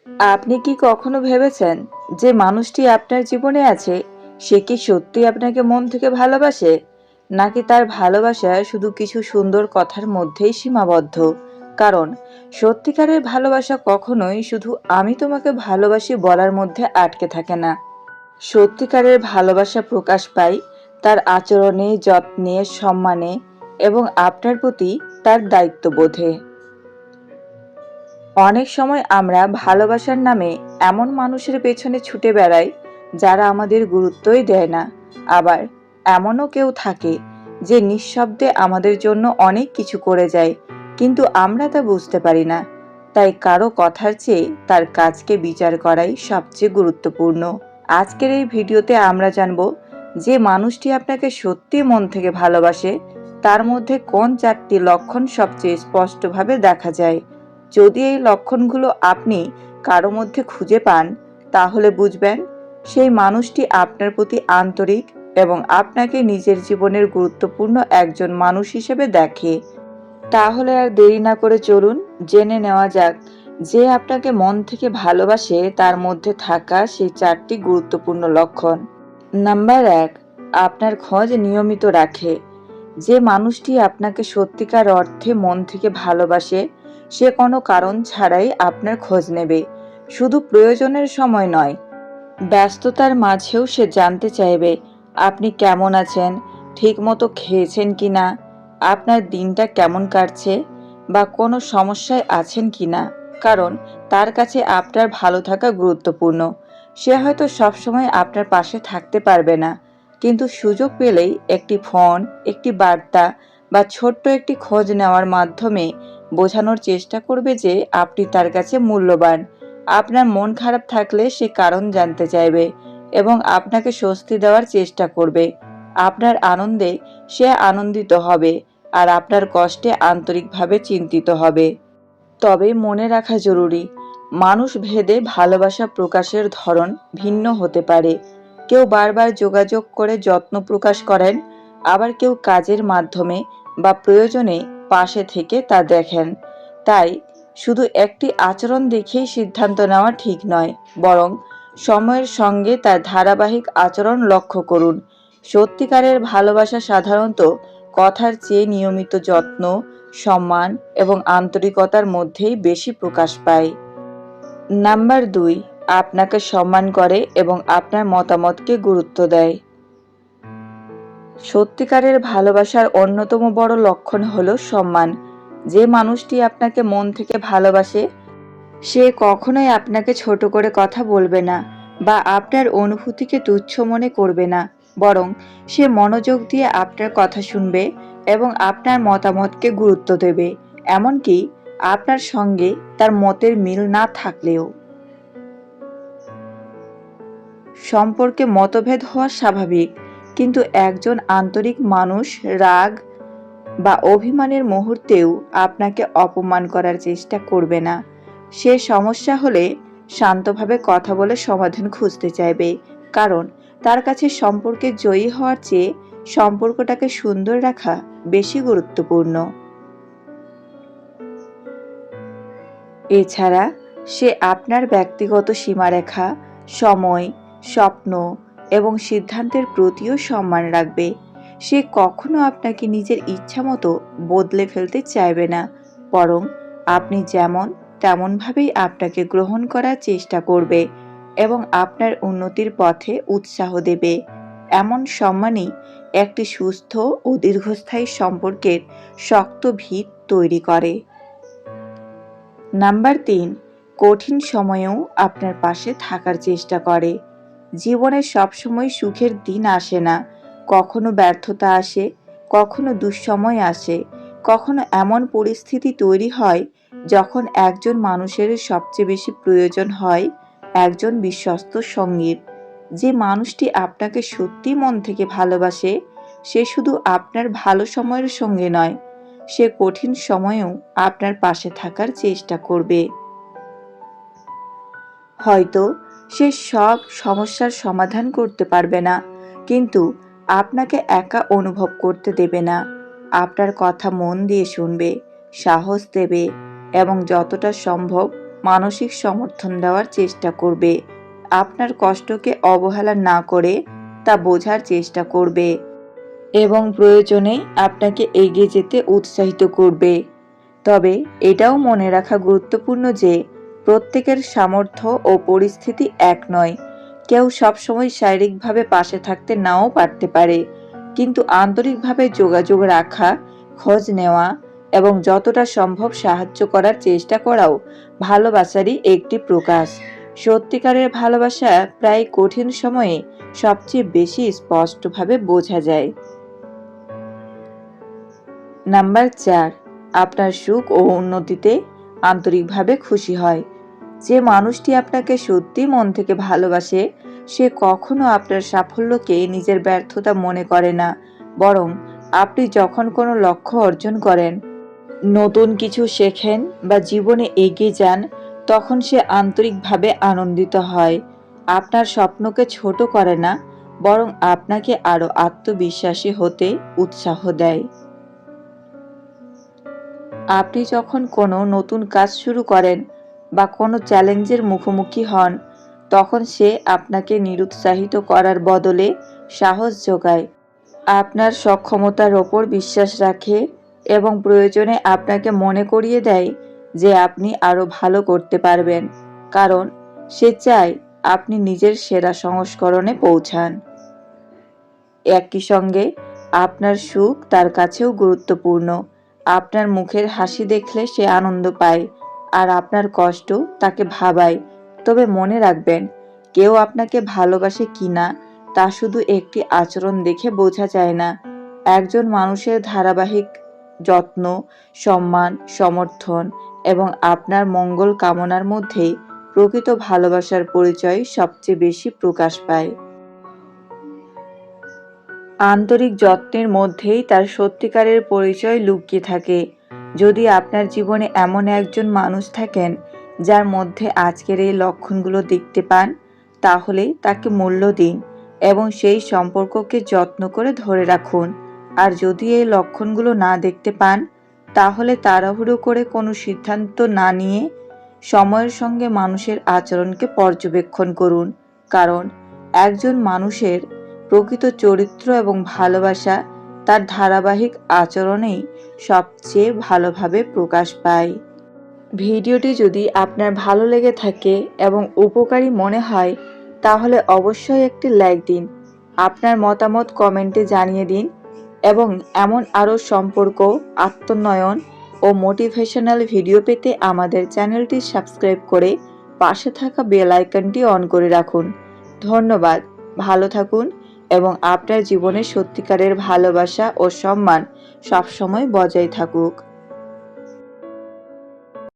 আপনি কি কখনো ভেবেছেন যে মানুষটি আপনার জীবনে আছে সে কি সত্যি আপনাকে মন থেকে ভালোবাসে, নাকি তার ভালোবাসা শুধু কিছু সুন্দর কথার মধ্যেই সীমাবদ্ধ? কারণ সত্যিকারের ভালোবাসা কখনোই শুধু আমি তোমাকে ভালোবাসি বলার মধ্যে আটকে থাকে না। সত্যিকারের ভালোবাসা প্রকাশ পায় তার আচরণে, যত্নে, সম্মানে এবং আপনার প্রতি তার দায়িত্ববোধে। অনেক সময় আমরা ভালোবাসার নামে এমন মানুষের পেছনে ছুটে বেড়াই যারা আমাদের গুরুত্বই দেয় না। আবার এমনও কেউ থাকে যে নিঃশব্দে আমাদের জন্য অনেক কিছু করে যায়, কিন্তু আমরা তা বুঝতে পারি না। তাই কারো কথার চেয়ে তার কাজকে বিচার করাই সবচেয়ে গুরুত্বপূর্ণ। আজকের এই ভিডিওতে আমরা জানব যে মানুষটি আপনাকে সত্যি মন থেকে ভালোবাসে তার মধ্যে কোন 4টি লক্ষণ সবচেয়ে স্পষ্টভাবে দেখা যায়। যদি এই লক্ষণগুলো আপনি কারো মধ্যে খুঁজে পান, তাহলে বুঝবেন সেই মানুষটি আপনার প্রতি আন্তরিক এবং আপনাকে নিজের জীবনের গুরুত্বপূর্ণ একজন মানুষ হিসেবে দেখে। তাহলে আর দেরি না করে চলুন জেনে নেওয়া যাক যে আপনাকে মন থেকে ভালোবাসে তার মধ্যে থাকা সেই 4টি গুরুত্বপূর্ণ লক্ষণ। নাম্বার 1, আপনার খোঁজ নিয়মিত রাখে। যে মানুষটি আপনাকে সত্যিকার অর্থে মন থেকে ভালোবাসে সে কোনো কারণ ছাড়াই আপনার খোঁজ নেবে। শুধু প্রয়োজনের সময় নয়, ব্যস্ততার মাঝেও সে জানতে চাইবে আপনি কেমন আছেন, ঠিকমতো খেয়েছেন কিনা, আপনার দিনটা কেমন কাটছে বা কোনো সমস্যায় আছেন কিনা। কারণ তার কাছে আপনার ভালো থাকা গুরুত্বপূর্ণ। সে হয়তো সবসময় আপনার পাশে থাকতে পারবে না, কিন্তু সুযোগ পেলেই একটি ফোন, একটি বার্তা বা ছোট্ট একটি খোঁজ নেওয়ার মাধ্যমে বোঝানোর চেষ্টা করবে যে আপনি তার কাছে মূল্যবান। আপনার মন খারাপ থাকলে সে কারণ জানতে চাইবে এবং আপনাকে স্বস্তি দেওয়ার চেষ্টা করবে। আপনার আনন্দে সে আনন্দিত হবে আর আপনার কষ্টে আন্তরিকভাবে চিন্তিত হবে। তবে মনে রাখা জরুরি, মানুষ ভেদে ভালোবাসা প্রকাশের ধরন ভিন্ন হতে পারে। কেউ বারবার যোগাযোগ করে যত্ন প্রকাশ করেন, আবার কেউ কাজের মাধ্যমে বা প্রয়োজনে পাশে থেকে তা দেখেন। তাই শুধু একটি আচরণ দেখেই সিদ্ধান্ত নেওয়া ঠিক নয়, বরং সময়ের সঙ্গে তার ধারাবাহিক আচরণ লক্ষ্য করুন। সত্যিকারের ভালোবাসা সাধারণত কথার চেয়ে নিয়মিত যত্ন, সম্মান এবং আন্তরিকতার মধ্যেই বেশি প্রকাশ পায়। নাম্বার 2, আপনাকে সম্মান করে এবং আপনার মতামতকে গুরুত্ব দেয়। সত্যিকারের ভালোবাসার অন্যতম বড় লক্ষণ হলো সম্মান। যে মানুষটি আপনাকে মন থেকে ভালোবাসে সে কখনোই আপনাকে ছোট করে কথা বলবে না বা আপনার অনুভূতিকে তুচ্ছ মনে করবে না। বরং সে মনোযোগ দিয়ে আপনার কথা শুনবে এবং আপনার মতামতকে গুরুত্ব দেবে, এমনকি আপনার সঙ্গে তার মতের মিল না থাকলেও। সম্পর্কে মতভেদ হওয়া স্বাভাবিক, কিন্তু একজন আন্তরিক মানুষ রাগ বা অভিমানের মুহূর্তেও আপনাকে অপমান করার চেষ্টা করবে না। সে সমস্যা হলে শান্তভাবে কথা বলে সমাধান খুঁজতে চাইবে, কারণ তার কাছে সম্পর্কে জয়ী হওয়ার চেয়ে সম্পর্কটাকে সুন্দর রাখা বেশি গুরুত্বপূর্ণ। এছাড়া সে আপনার ব্যক্তিগত সীমারেখা, সময়, স্বপ্ন এবং সিদ্ধান্তের প্রতিও সম্মান রাখবে। সে কখনো আপনাকে নিজের ইচ্ছামতো বদলে ফেলতে চাইবে না, বরং আপনি যেমন তেমনভাবেই আপনাকে গ্রহণ করার চেষ্টা করবে এবং আপনার উন্নতির পথে উৎসাহ দেবে। এমন সম্মানই একটি সুস্থ ও দীর্ঘস্থায়ী সম্পর্কের শক্ত ভিত তৈরি করে। নাম্বার 3, কঠিন সময়েও আপনার পাশে থাকার চেষ্টা করে। জীবনে সবসময় সুখের দিন আসে না। কখনো ব্যর্থতা আসে, কখনো দুঃসময় আসে, কখনো এমন পরিস্থিতি তৈরি হয় যখন একজন মানুষের সবচেয়ে বেশি প্রয়োজন হয় একজন বিশ্বস্ত সঙ্গীর। যে মানুষটি আপনাকে সত্যি মন থেকে ভালোবাসে সে শুধু আপনার ভালো সময়ের সঙ্গে নয়, সে কঠিন সময়েও আপনার পাশে থাকার চেষ্টা করবে। হয়তো সে সব সমস্যার সমাধান করতে পারবে না, কিন্তু আপনাকে একা অনুভব করতে দেবে না। আপনার কথা মন দিয়ে শুনবে, সাহস দেবে এবং যতটা সম্ভব মানসিক সমর্থন দেওয়ার চেষ্টা করবে, আপনার কষ্টকে অবহেলা না করে তা বোঝার চেষ্টা করবে এবং প্রয়োজনে আপনাকে এগিয়ে যেতে উৎসাহিত করবে। তবে এটাও মনে রাখা গুরুত্বপূর্ণ যে প্রত্যেকের সামর্থ্য ও পরিস্থিতি এক নয়। কেউ সবসময় শারীরিকভাবে পাশে থাকতে নাও পারতে পারে, কিন্তু আন্তরিকভাবে যোগাযোগ রাখা, খোঁজ নেওয়া এবং যতটা সম্ভব সাহায্য করার চেষ্টা করাও ভালোবাসারই একটি প্রকাশ। সত্যিকারের ভালোবাসা প্রায় কঠিন সময়ে সবচেয়ে বেশি স্পষ্টভাবে বোঝা যায়। নাম্বার 4, আপনার সুখ ও উন্নতিতে আন্তরিকভাবে খুশি হয়। যে মানুষটি আপনাকে সত্যি মন থেকে ভালোবাসে সে কখনো আপনার সাফল্যকে নিজের ব্যর্থতা মনে করে না, বরং আপনি যখন কোনো লক্ষ্য অর্জন করেন, নতুন কিছু শেখেন বা জীবনে এগিয়ে যান, তখন সে আন্তরিকভাবে আনন্দিত হয়। আপনার স্বপ্নকে ছোট করে না, বরং আপনাকে আরো আত্মবিশ্বাসী হতে উৎসাহ দেয়। আপনি যখন কোনো নতুন কাজ শুরু করেন বা কোনো চ্যালেঞ্জের মুখোমুখি হন, তখন সে আপনাকে নিরুৎসাহিত করার বদলে সাহস যোগায়, আপনার সক্ষমতার ওপর বিশ্বাস রাখে এবং প্রয়োজনে আপনাকে মনে করিয়ে দেয় যে আপনি আরো ভালো করতে পারবেন, কারণ সে চায় আপনি নিজের সেরা সংস্করণে পৌঁছান। একই সঙ্গে আপনার সুখ তার কাছেও গুরুত্বপূর্ণ। আপনার মুখের হাসি দেখলে সে আনন্দ পায়, আর আপনার কষ্ট তাকে ভাবায়। তবে মনে রাখবেন, কেউ আপনাকে ভালোবাসে কিনা তা শুধু একটি আচরণ দেখে বোঝা যায় না। একজন মানুষের ধারাবাহিক যত্ন, সম্মান, সমর্থন এবং আপনার মঙ্গল কামনার মধ্যেই প্রকৃত ভালোবাসার পরিচয় সবচেয়ে বেশি প্রকাশ পায়। আন্তরিক যত্নের মধ্যেই তার সত্যিকারের পরিচয় লুকিয়ে থাকে। যদি আপনার জীবনে এমন একজন মানুষ থাকেন যার মধ্যে আজকের এই লক্ষণগুলো দেখতে পান, তাহলে তাকে মূল্য দিন এবং সেই সম্পর্ককে যত্ন করে ধরে রাখুন। আর যদি এই লক্ষণগুলো না দেখতে পান, তাহলে তাড়াহুড়ো করে কোনো সিদ্ধান্ত না নিয়ে সময়ের সঙ্গে মানুষের আচরণকে পর্যবেক্ষণ করুন, কারণ একজন মানুষের প্রকৃত চরিত্র এবং ভালোবাসা তার ধারাবাহিক আচরণেই সবচেয়ে ভালোভাবে প্রকাশ পায়। ভিডিওটি যদি আপনার ভালো লেগে থাকে এবং উপকারী মনে হয়, তাহলে অবশ্যই একটি লাইক দিন, আপনার মতামত কমেন্টে জানিয়ে দিন এবং এমন আরও সম্পর্ক, আত্মোন্নয়ন ও মোটিভেশনাল ভিডিও পেতে আমাদের চ্যানেলটি সাবস্ক্রাইব করে পাশে থাকা বেল আইকনটি অন করে রাখুন। ধন্যবাদ, ভালো থাকুন এবং আপনার জীবনে সত্যিকারের ভালোবাসা ও সম্মান সবসময় বজায় থাকুক।